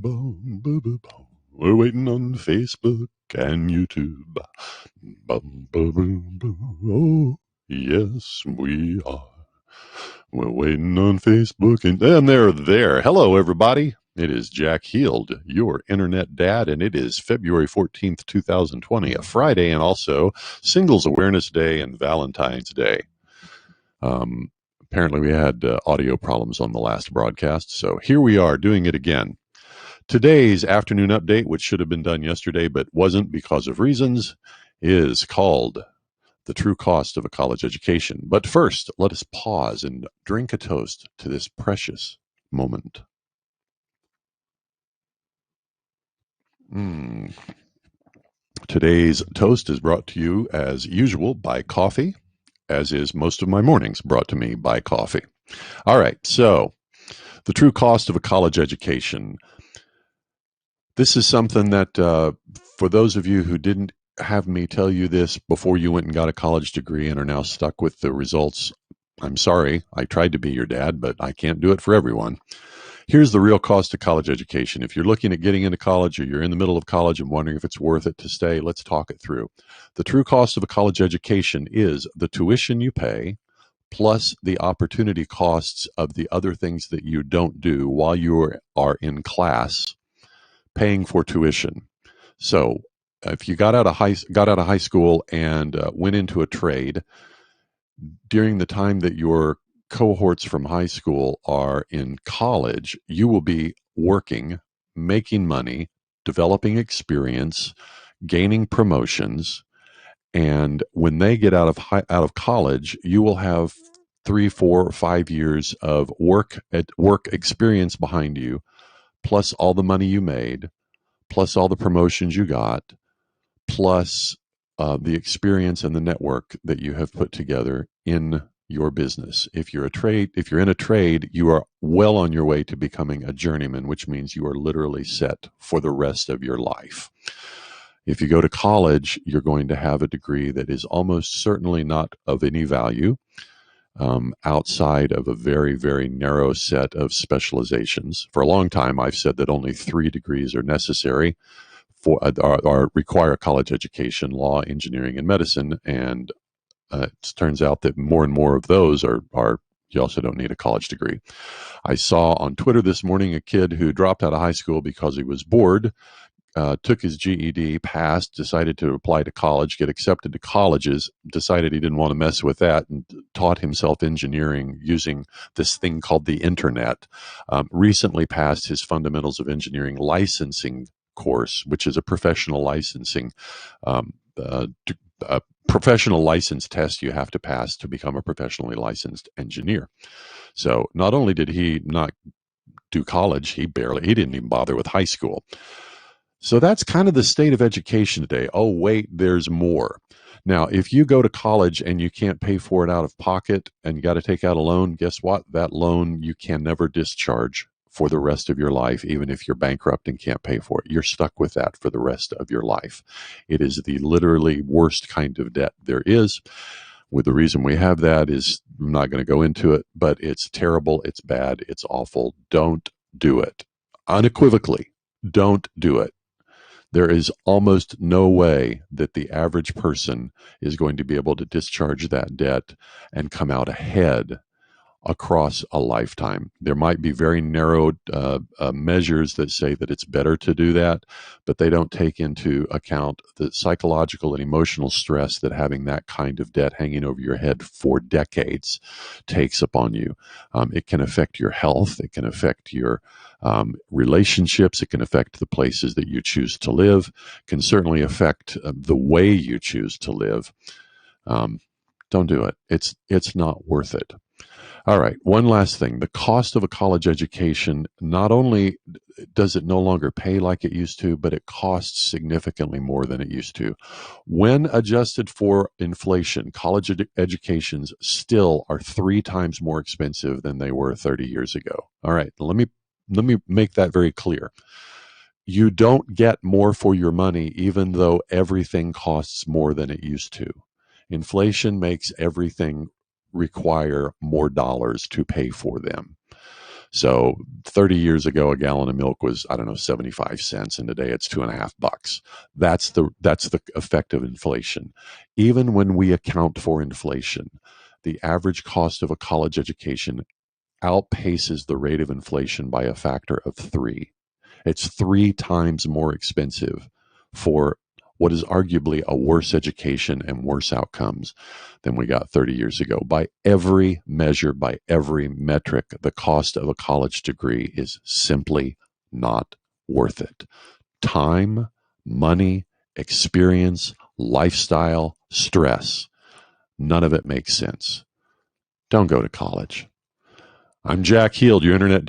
Bum, bum, bum, bum. We're waiting on Facebook and YouTube. Bum, bum, bum, bum. Oh, yes, we are. We're waiting on Facebook and they're there. Hello, everybody. It is Jack Heald, your internet dad, and it is February 14th, 2020, a Friday, and also Singles Awareness Day and Valentine's Day. Apparently, we had audio problems on the last broadcast, so here we are doing it again. Today's afternoon update, which should have been done yesterday but wasn't because of reasons, is called The True Cost of a College Education. But first, let us pause and drink a toast to this precious moment. Today's toast is brought to you, as usual, by coffee, as is most of my mornings brought to me by coffee. All right, so the true cost of a college education. This is something that, for those of you who didn't have me tell you this before you went and got a college degree and are now stuck with the results, I'm sorry. I tried to be your dad, but I can't do it for everyone. Here's the real cost of college education. If you're looking at getting into college or you're in the middle of college and wondering if it's worth it to stay, let's talk it through. The true cost of a college education is the tuition you pay plus the opportunity costs of the other things that you don't do while you are in class paying for tuition. So if you got out of high school and went into a trade during the time that your cohorts from high school are in college, you will be working, making money, developing experience, gaining promotions, and when they get out of college, you will have 3, 4, 5 years of work experience behind you, plus all the money you made, plus all the promotions you got, plus the experience and the network that you have put together in your business. If you're in a trade, you are well on your way to becoming a journeyman, which means you are literally set for the rest of your life. If you go to college, you're going to have a degree that is almost certainly not of any value outside of a very, very narrow set of specializations. For a long time, I've said that only 3 degrees are necessary or require college education: law, engineering, and medicine. And it turns out that more and more of those are you also don't need a college degree. I saw on Twitter this morning a kid who dropped out of high school because he was bored, took his GED, passed, decided to apply to college, get accepted to colleges, decided he didn't want to mess with that, and taught himself engineering using this thing called the internet. Recently passed his Fundamentals of Engineering licensing course, which is a professional licensing professional license test you have to pass to become a professionally licensed engineer. So not only did he not do college, he didn't even bother with high school. So that's kind of the state of education today. Oh, wait, there's more. Now, if you go to college and you can't pay for it out of pocket and you got to take out a loan, guess what? That loan you can never discharge for the rest of your life, even if you're bankrupt and can't pay for it. You're stuck with that for the rest of your life. It is the literally worst kind of debt there is. With the reason we have that is, I'm not going to go into it, but it's terrible, it's bad, it's awful. Don't do it. Unequivocally, don't do it. There is almost no way that the average person is going to be able to discharge that debt and come out ahead across a lifetime. There might be very narrow measures that say that it's better to do that, but they don't take into account the psychological and emotional stress that having that kind of debt hanging over your head for decades takes upon you. It can affect your health. It can affect your relationships. It can affect the places that you choose to live. It can certainly affect the way you choose to live. Don't do it. It's not worth it. All right, one last thing. The cost of a college education, not only does it no longer pay like it used to, but it costs significantly more than it used to. When adjusted for inflation, college educations still are 3 times more expensive than they were 30 years ago. All right, let me make that very clear. You don't get more for your money, even though everything costs more than it used to. Inflation makes everything require more dollars to pay for them. So 30 years ago, a gallon of milk was, I don't know, 75 cents, and today it's $2.50. That's the effect of inflation. Even when we account for inflation, the average cost of a college education outpaces the rate of inflation by a factor of three. It's three times more expensive for what is arguably a worse education and worse outcomes than we got 30 years ago. By every measure, by every metric, the cost of a college degree is simply not worth it. Time, money, experience, lifestyle, stress, none of it makes sense. Don't go to college. I'm Jack Heald, your internet